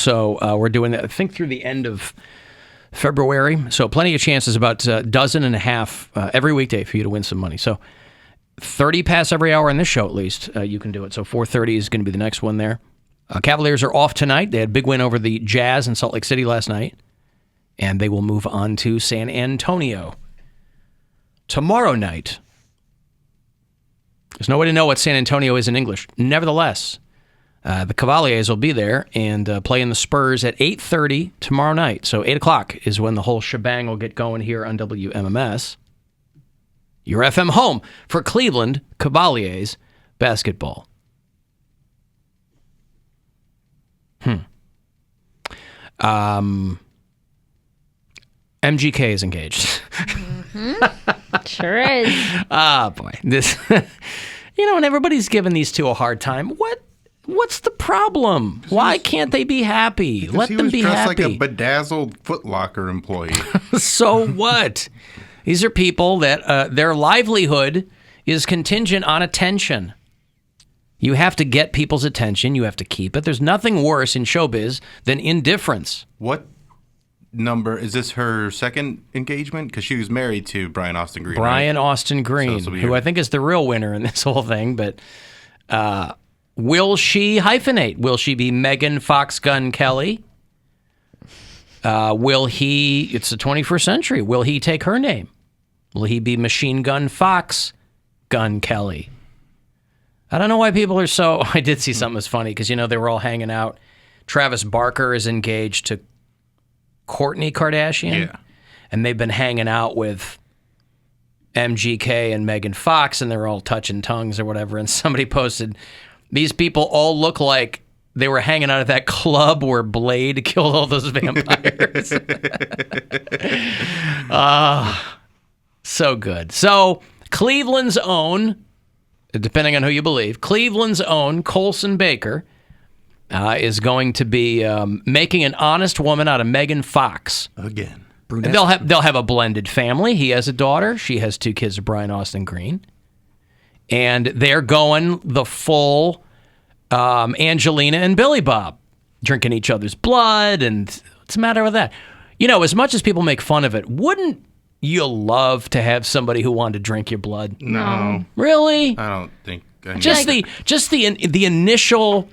So we're doing that, I think, through the end of February. So plenty of chances, about a dozen and a half every weekday for you to win some money. So 30 pass every hour in this show, at least, you can do it. So 4:30 is going to be the next one there. Cavaliers are off tonight. They had a big win over the Jazz in Salt Lake City last night. And they will move on to San Antonio tomorrow night. There's no way to know what San Antonio is in English. Nevertheless, the Cavaliers will be there and playing the Spurs at 8:30 tomorrow night. So 8 o'clock is when the whole shebang will get going here on WMMS. Your FM home for Cleveland Cavaliers basketball. MGK is engaged. Sure is. Ah, boy. This, and everybody's giving these two a hard time. What's the problem? Why can't they be happy? Let them be happy. He was dressed like a bedazzled Foot Locker employee. So what? These are people that their livelihood is contingent on attention. You have to get people's attention. You have to keep it. There's nothing worse in showbiz than indifference. What number is this? Her second engagement? Because she was married to Brian Austin Green. Brian Austin Green, who I think is the real winner in this whole thing. But will she hyphenate? Will she be Megan Fox Gun Kelly? Will he? It's the 21st century. Will he take her name? Will he be Machine Gun Fox Gun Kelly? I don't know why people are so... I did see something that's funny because, they were all hanging out. Travis Barker is engaged to Kourtney Kardashian. Yeah. And they've been hanging out with MGK and Megan Fox, and they're all touching tongues or whatever. And somebody posted, these people all look like they were hanging out at that club where Blade killed all those vampires. So good. So Cleveland's own... depending on who you believe, Cleveland's own Colson Baker is going to be making an honest woman out of Megan Fox. Again. And they'll have a blended family. He has a daughter. She has 2 kids of Brian Austin Green. And they're going the full Angelina and Billy Bob, drinking each other's blood. And what's the matter with that? As much as people make fun of it, wouldn't you love to have somebody who wanted to drink your blood? No. Really? I don't think. Just the initial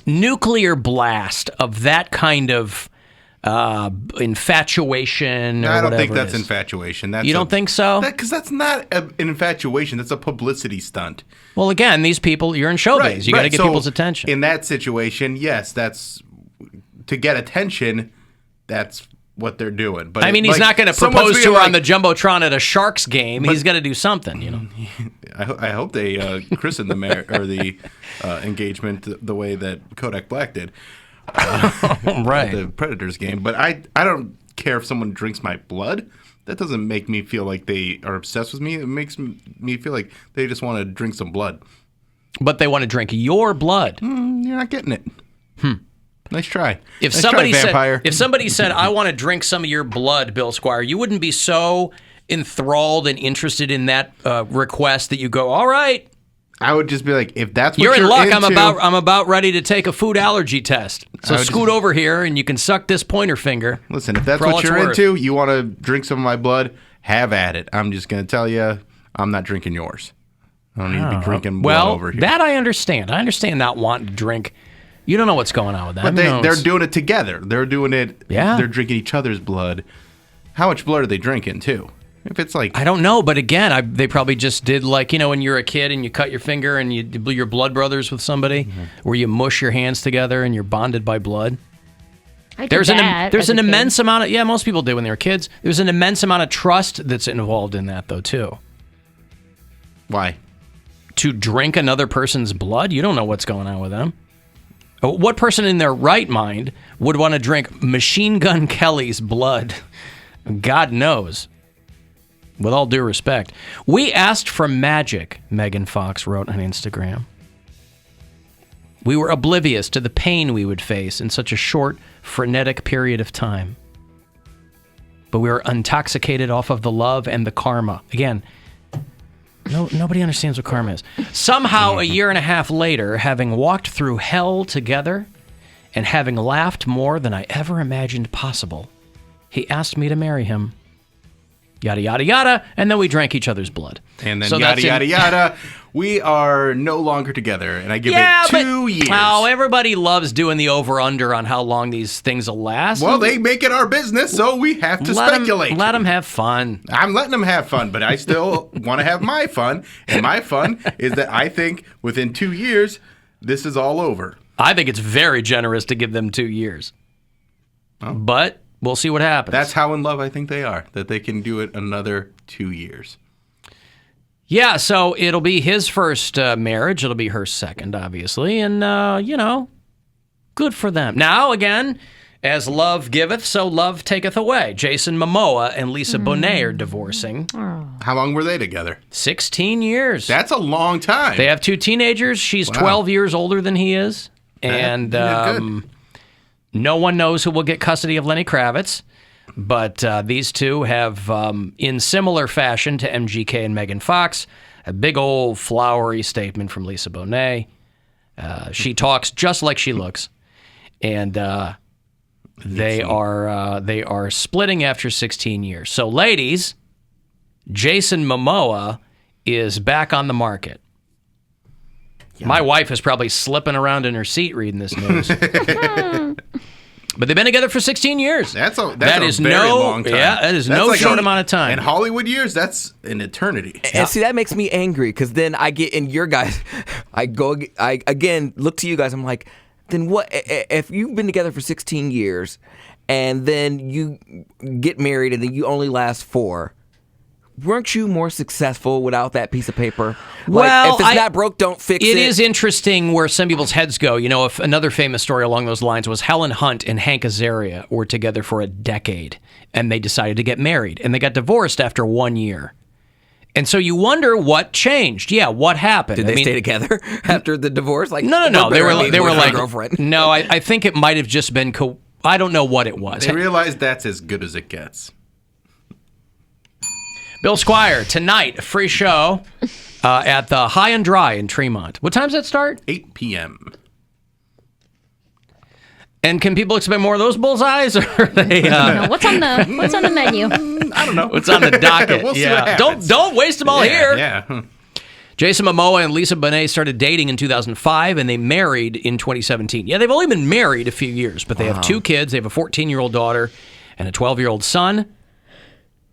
nuclear blast of that kind of infatuation or I don't whatever think that's it is. infatuation. You don't think so? Because that's not an infatuation. That's a publicity stunt. Well, again, these people, you're in showbiz. You got to get people's attention. In that situation, yes, that's to get attention. That's what they're doing. But he's not going to propose to her on the Jumbotron at a Sharks game. He's got to do something, I hope they christened the engagement the way that Kodak Black did. Right. The Predators game. But I don't care if someone drinks my blood. That doesn't make me feel like they are obsessed with me. It makes me feel like they just want to drink some blood. But they want to drink your blood. You're not getting it. Nice try. If nice somebody try, vampire. If somebody said, I want to drink some of your blood, Bill Squire, you wouldn't be so enthralled and interested in that request that you go, all right. I would just be like, if that's what you're in luck, into, I'm about ready to take a food allergy test. So scoot over here and you can suck this pointer finger. Listen, if that's what you're into, you want to drink some of my blood, have at it. I'm just going to tell you, I'm not drinking yours. I don't need to be drinking blood over here. That I understand. I understand not wanting to drink. You don't know what's going on with that. But they're doing it together. They're doing it. Yeah. They're drinking each other's blood. How much blood are they drinking, too? If it's like... I don't know, but again, they probably just did like, when you're a kid and you cut your finger and you're blood brothers with somebody, where you mush your hands together and you're bonded by blood. There's an immense amount of... most people did when they were kids. There's an immense amount of trust that's involved in that, though, too. Why? To drink another person's blood? You don't know what's going on with them. What person in their right mind would want to drink Machine Gun Kelly's blood? God knows. With all due respect. We asked for magic, Megan Fox wrote on Instagram. We were oblivious to the pain we would face in such a short, frenetic period of time. But we were intoxicated off of the love and the karma. Again, nobody understands what karma is. Somehow, a year and a half later, having walked through hell together and having laughed more than I ever imagined possible, he asked me to marry him. Yada, yada, yada, and then we drank each other's blood. And then yada, yada, yada, we are no longer together, and I give it 2 years. Oh, everybody loves doing the over-under on how long these things will last. Well, they make it our business, so we have to speculate. Let them have fun. I'm letting them have fun, but I still want to have my fun, and my fun is that I think within 2 years, this is all over. I think it's very generous to give them 2 years. Oh. But we'll see what happens. That's how in love I think they are, that they can do it another 2 years. Yeah, so it'll be his first marriage. It'll be her second, obviously. And, good for them. Now, again, as love giveth, so love taketh away. Jason Momoa and Lisa Bonet are divorcing. How long were they together? 16 years. That's a long time. They have 2 teenagers. She's 12 years older than he is. And no one knows who will get custody of Lenny Kravitz. But these two have, in similar fashion to MGK and Megan Fox, a big old flowery statement from Lisa Bonet. She talks just like she looks. And they are splitting after 16 years. So, ladies, Jason Momoa is back on the market. Yeah. My wife is probably slipping around in her seat reading this news. But they've been together for 16 years. That is a very long time. Yeah, that is no short amount of time. In Hollywood years, that's an eternity. And see, that makes me angry because then I get in your guys. I again look to you guys. I'm like, then what? If you've been together for 16 years and then you get married and then you only last 4. Weren't you more successful without that piece of paper? Well, if it's not broke, don't fix it. It is interesting where some people's heads go. You know, if another famous story along those lines was Helen Hunt and Hank Azaria were together for a decade, and they decided to get married, and they got divorced after 1 year. And so you wonder what changed. Yeah, what happened? Did they stay together after the divorce? Like no. They were like girlfriend. No, I think it might have just been. I don't know what it was. They realized that's as good as it gets. Bill Squire, tonight, a free show at the High and Dry in Tremont. What time does that start? 8 p.m. And can people expect more of those bullseyes? Or are they, what's on the menu? I don't know. What's on the docket? We'll see what happens. Don't waste them all here. Yeah. Jason Momoa and Lisa Bonet started dating in 2005, and they married in 2017. Yeah, they've only been married a few years, but they have 2 kids. They have a 14-year-old daughter and a 12-year-old son.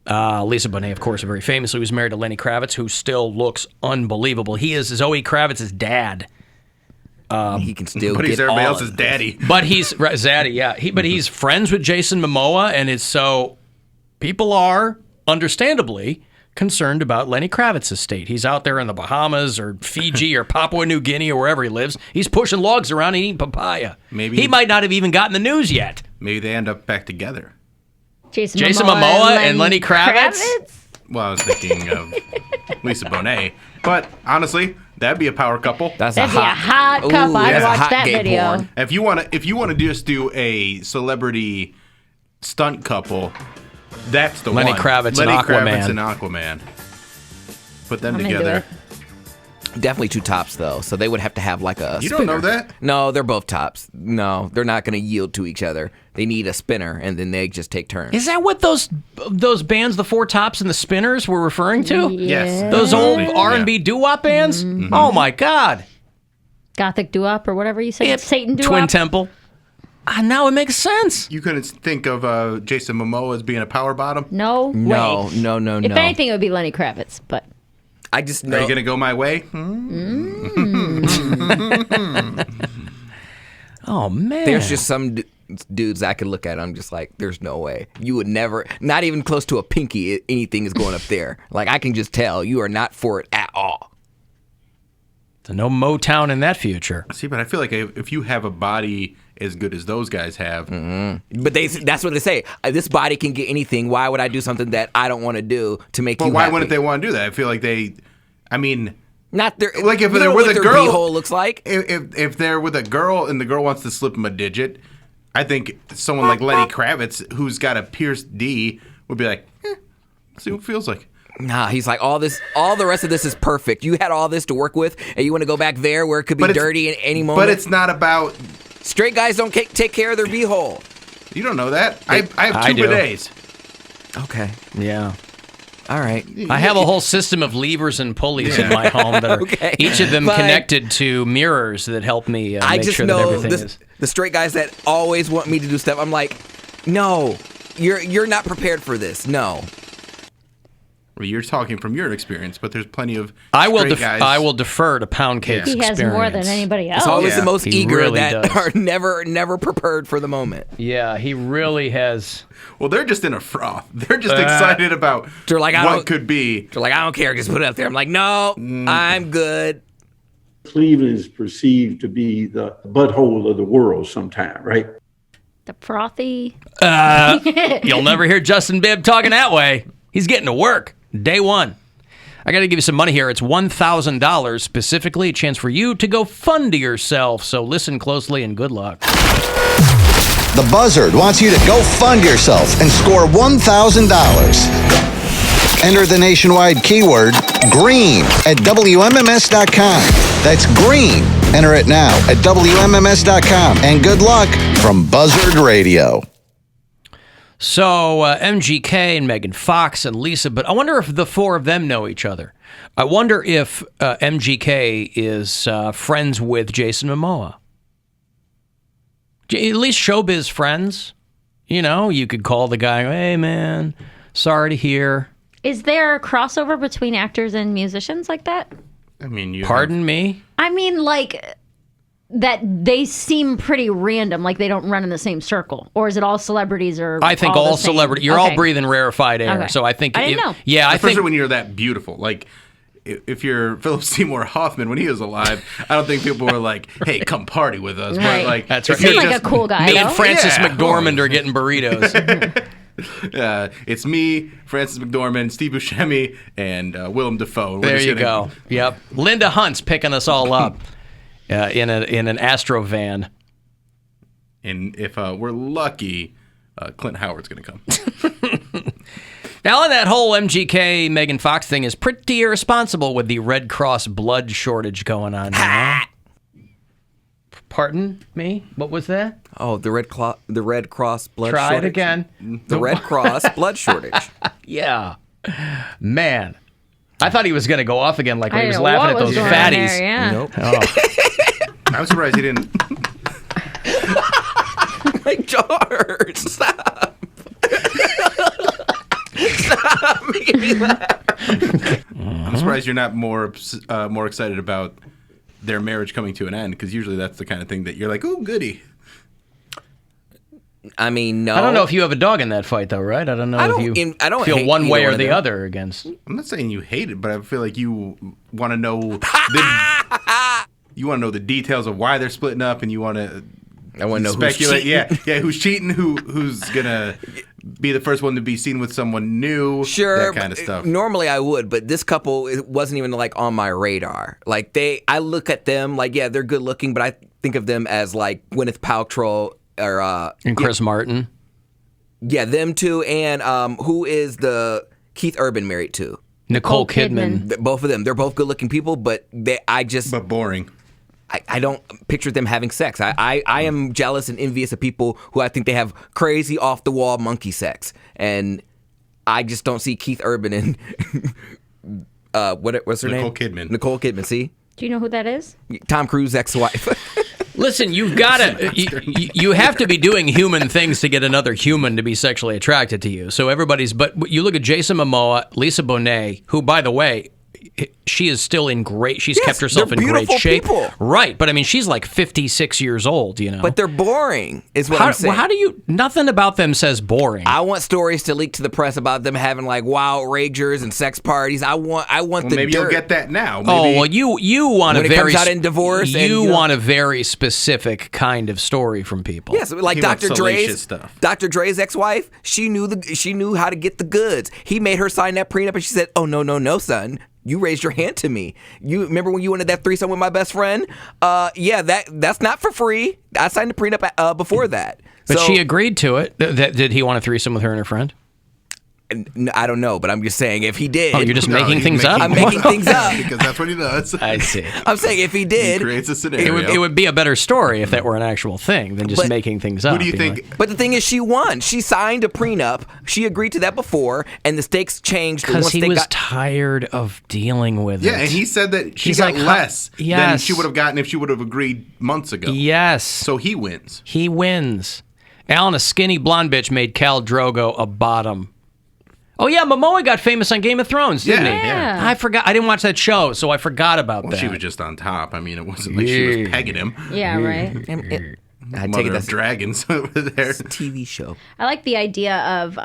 Lisa Bonet, of course, very famously was married to Lenny Kravitz, who still looks unbelievable. He is Zoe Kravitz's dad. He can still but get he's everybody all else's daddy. But he's Zaddy, yeah. But he's friends with Jason Momoa, and it's so people are understandably concerned about Lenny Kravitz's state. He's out there in the Bahamas or Fiji or Papua New Guinea or wherever he lives. He's pushing logs around and eating papaya. Maybe he might not have even gotten the news yet. Maybe they end up back together. Jason Momoa and Lenny Kravitz? Well, I was thinking of Lisa Bonet. But honestly, that'd be a power couple. That's a hot couple. I'd watch that video. Porn. If you want to just do a celebrity stunt couple, that's the Lenny one. Kravitz Lenny and Aquaman. Kravitz and Aquaman. Put them I'm together. Definitely 2 tops, though. So they would have to have like a You spinner. don't know that? No, they're both tops. No, they're not going to yield to each other. They need a spinner, and then they just take turns. Is that what those bands, the 4 Tops and the Spinners, were referring to? Yes. Those old Yeah. R&B doo-wop bands? Mm-hmm. Oh, my God. Gothic doo-wop or whatever you said. Satan doo-wop. Twin Temple. Now it makes sense. You couldn't think of Jason Momoa as being a power bottom? No way. No. If anything, it would be Lenny Kravitz, but... I just know. Are you going to go my way? Oh, man. There's just some dudes I could look at. I'm just like, there's no way. You would never, not even close to a pinky, anything is going up there. Like, I can just tell you are not for it at all. So no Motown in that future. See, but I feel like if you have a body as good as those guys have. Mm-hmm. But that's what they say. This body can get anything. Why would I do something that I don't want to do to make you happy? Well, why wouldn't they want to do that? I feel like not their, like if you they're know with what a their girl, beehole looks like. If they're with a girl and the girl wants to slip them a digit, I think someone like Lenny Kravitz, who's got a pierced D, would be like, see what it feels like. Nah, he's like, all the rest of this is perfect. You had all this to work with, and you want to go back there where it could be dirty at any moment? But it's not about Straight guys don't take care of their beehole. You don't know that. I have two do. bidets. Okay. Yeah. All right. I have a whole system of levers and pulleys in my home that are Okay. each of them But connected to mirrors that help me I make just sure that know everything is. the straight guys that always want me to do stuff. I'm like, no, you're not prepared for this. No. Well, you're talking from your experience, but there's plenty of I will guys. I will defer to Poundcake's He has experience. more than anybody else. It's always Yeah. the most He eager really that does. are never prepared for the moment. Yeah, he really has. Well, they're just in a froth. They're just excited about They're like, I what don't- could be. They're like, I don't care, just put it up there. I'm like, no, I'm good. Cleveland is perceived to be the butthole of the world sometime, right? The frothy. You'll never hear Justin Bibb talking that way. He's getting to work. Day one. I got to give you some money here. It's $1,000 specifically, a chance for you to go fund yourself. So listen closely and good luck. The Buzzard wants you to go fund yourself and score $1,000. Enter the nationwide keyword GREEN at WMMS.com. That's green. Enter it now at WMMS.com. And good luck from Buzzard Radio. So MGK and Megan Fox and Lisa, but I wonder if the four of them know each other. I wonder if MGK is friends with Jason Momoa. At least showbiz friends. You know, you could call the guy, hey, man, sorry to hear. Is there a crossover between actors and musicians like that? I mean, you Pardon me? I mean, like, that they seem pretty random, like they don't run in the same circle. Or is it all celebrities or I think all all the same? celebrity. You're all Okay. breathing rarefied air. Okay. So I think. I didn't know. Yeah, I especially think. when you're that beautiful. Like, if you're Philip Seymour Hoffman when he was alive, I don't think people were like, "Hey, come party with us." Right. But like, That's if right. you're Seems like just- a cool guy. Me and though. Francis Yeah. McDormand are getting burritos. It's me, Francis McDormand, Steve Buscemi, and Willem Dafoe. We're There just you gonna- go. Yep. Linda Hunt's picking us all up in an Astro van. And if we're lucky, Clint Howard's going to come. Now, that whole MGK Megan Fox thing is pretty irresponsible with the Red Cross blood shortage going on now. Pardon me? What was that? Oh, the Red Cross blood Try shortage. it again. The Red Cross blood shortage. Yeah. Man. I thought he was going to go off again like when I he was didn't know laughing what at was those going on fatties. there, yeah. Nope. Oh. I'm surprised he didn't. My George, stop. Stop making me laugh. I'm surprised you're not more excited about their marriage coming to an end, because usually that's the kind of thing that you're like, "Oh, goody." I mean, no. I don't know if you have a dog in that fight, though, right? I don't know I if don't- you I don't feel hate one way either or one the of them. other against. I'm not saying you hate it, but I feel like you want to know. You want to know the details of why they're splitting up, and you want to. I want to know who's speculate. cheating. Yeah, who's cheating? Who's gonna be the first one to be seen with someone new? Sure, that kind of stuff. Normally I would, but this couple, it wasn't even like on my radar. Like I look at them like, yeah, they're good looking, but I think of them as like Gwyneth Paltrow or And Chris Martin. yeah, them two, and who is the Keith Urban married to? Nicole Nicole Kidman. Kidman. Both of them, they're both good looking people, but But boring. I don't picture them having sex. I am jealous and envious of people who I think they have crazy off the wall monkey sex, and I just don't see Keith Urban and what's her name? Nicole Kidman. Nicole Kidman. See, Do you know who that is? Tom Cruise's ex-wife. Listen, you've got to. You have to be doing human things to get another human to be sexually attracted to you. So everybody's. But you look at Jason Momoa, Lisa Bonet, who, by the way, she is still in great. She's Yes, kept herself they're in great beautiful shape. people. Right, but I mean, she's like 56 years old. You know. But they're boring, is what I'm saying. Well, how do you? Nothing about them says boring. I want stories to leak to the press about them having like wild ragers and sex parties. I want Well, the maybe dirt. you'll get that now. Oh Maybe, well, you want When a it very comes out in divorce and, You you know- want a very specific kind of story from people. Yes, like He wants Dr. salacious Dre's stuff. Dr. Dre's ex-wife. She knew how to get the goods. He made her sign that prenup, and she said, "Oh no, son." You raised your hand to me. You remember when you wanted that threesome with my best friend? Yeah, that's not for free. I signed the prenup before that. But So, she agreed to it. Did he want a threesome with her and her friend? I don't know, but I'm just saying if he did. Oh, you're just No, making he's things up? I'm making things up. because that's what he does. I see. I'm saying if he did. He creates a scenario. It would be a better story if that were an actual thing than just But making things up. Who do you know? think? But the thing is, she won. She signed a prenup. She agreed to that before, and the stakes changed. Because once he they was got, tired of dealing with it. Yeah, and he said that she He's got like, less than yes. she would have gotten if she would have agreed months ago. Yes. So he wins. He wins. Alan, a skinny blonde bitch, made Khal Drogo a bottom. Oh, yeah, Momoa got famous on Game of Thrones, didn't he? Yeah. I forgot. I didn't watch that show, so I forgot about Well, that. she was just on top. I mean, it wasn't like she was pegging him. Yeah, right. I take Mother it of that's dragons over there. a TV show. I like the idea of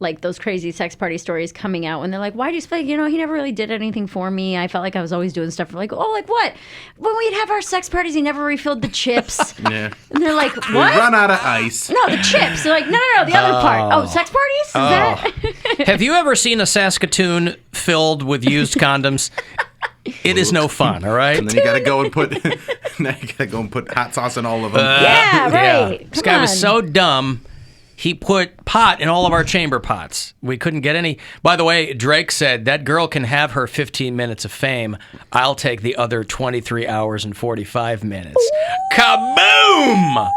like those crazy sex party stories coming out when they're like, why'd you split? You know, he never really did anything for me. I felt like I was always doing stuff for like, oh, like what? When we'd have our sex parties, he never refilled the chips. Yeah. And they're like, We what? run out of ice. No, the chips. They're like, no, the other part. Oh, sex parties? Is that? Have you ever seen a Saskatoon filled with used condoms? It is no fun, all right? And then you gotta go and put hot sauce in all of them. Yeah, right. This Come guy was on. so dumb. He put pot in all of our chamber pots. We couldn't get any. By the way, Drake said that girl can have her 15 minutes of fame. I'll take the other 23 hours and 45 minutes. Kaboom!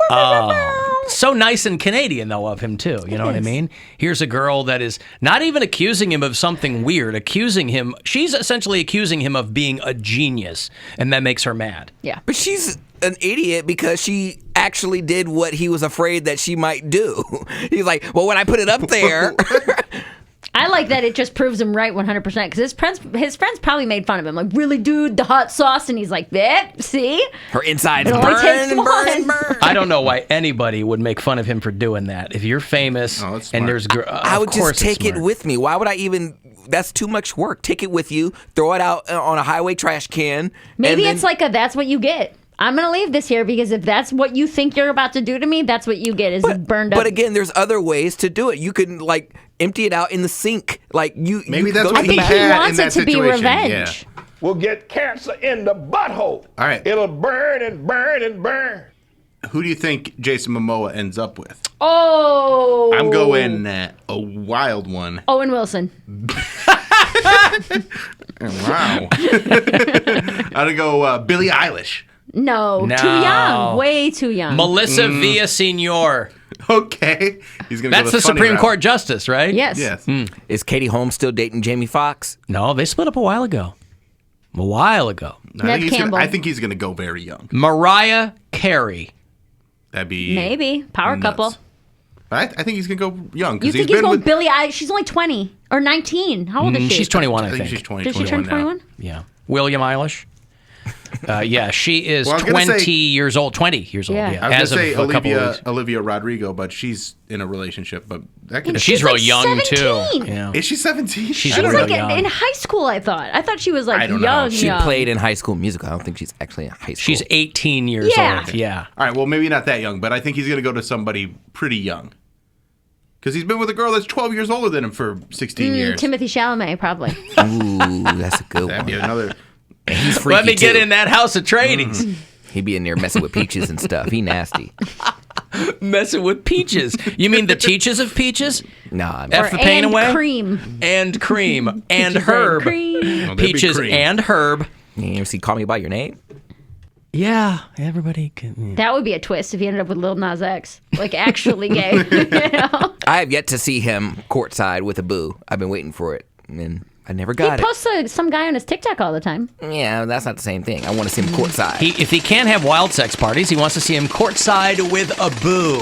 Oh, so nice and Canadian, though, of him, too. You know what I mean? Here's a girl that is not even accusing him of something weird, she's essentially accusing him of being a genius, and that makes her mad. Yeah. But she's an idiot because she actually did what he was afraid that she might do. He's like, well, when I put it up there. I like that it just proves him right 100% because his friends probably made fun of him. Like, really, dude, the hot sauce? And he's like, see? Her insides It only burn takes and burn and one. burn. I don't know why anybody would make fun of him for doing that. If you're famous Oh, that's and smart. there's I would just take it with me. Why would I even? That's too much work. Take it with you. Throw it out on a highway trash can. Maybe and then- it's like that's what you get. I'm going to leave this here because if that's what you think you're about to do to me, that's what you get is burned up. But again, there's other ways to do it. You can like empty it out in the sink. Like you. Maybe you that's go what to I he think the he had in wants that it to be situation, revenge. yeah. will get cancer in the butthole. All right. It'll burn and burn and burn. Who do you think Jason Momoa ends up with? Oh. I'm going a wild one. Owen Wilson. Wow. I'm gonna go Billie Eilish. No, No. too young. Way too young. Melissa Villasenor. Okay. He's gonna. That's go the funny Supreme route. Court Justice, right? Yes. Yes. Is Katie Holmes still dating Jamie Foxx? No, they split up a while ago. A while ago. Neve Campbell. I think he's gonna go very young. Mariah Carey. That'd be Maybe. Power nuts. couple. I think he's gonna go young You because think he's he's been going with. Billie Eilish? She's only 20 or 19. How old is she? She's 21, I think she's 20. Did she turn 21 now. 21? Yeah. William Eilish. Yeah, she is Well, I was gonna 20 say- years old. 20 years old, Yeah. yeah. I was as gonna say of a couple of weeks. Olivia Rodrigo, but she's in a relationship. But that could. She's real like young, 17. too. Yeah. Is she 17? She's She was real like young. in high school, I thought. I thought she was like I don't know. young. She young. played in High School Musical. I don't think she's actually in high school. She's 18 years Yeah. old. Yeah. All right. Well, maybe not that young, but I think he's gonna go to somebody pretty young. Because he's been with a girl that's 12 years older than him for 16 years. Timothy Chalamet, probably. Ooh, that's a good That'd one. be another. He's freaky Let me get too. in that house of tradies. He be in there messing with peaches and stuff. He nasty. Messing with peaches. You mean the teaches of peaches? Nah, F the pain and away? cream. And cream. And Peaches and herb. cream. Oh, that'd be Peaches cream. and herb. you ever see Call Me By Your Name? Yeah, everybody can. That would be a twist if he ended up with Lil Nas X. Like, actually gay. You know? I have yet to see him courtside with a boo. I've been waiting for it, and I never He got it. posts some guy on his TikTok all the time. Yeah, that's not the same thing. I want to see him courtside. If he can't have wild sex parties, he wants to see him courtside with a boo.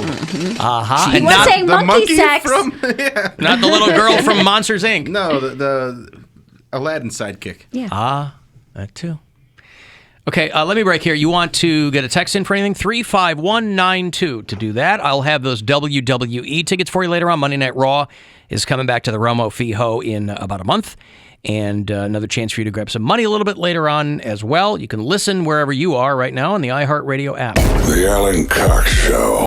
Uh-huh. He And was not, saying The monkey monkey sex. from. Yeah. not the little girl from Monsters, Inc. No, the Aladdin sidekick. Yeah. That too. Okay, let me break here. You want to get a text in for anything? 35192. To do that, I'll have those WWE tickets for you later on. Monday Night Raw is coming back to the Romo Fijo in about a month. And another chance for you to grab some money a little bit later on as well. You can listen wherever you are right now on the iHeartRadio app. The Alan Cox Show.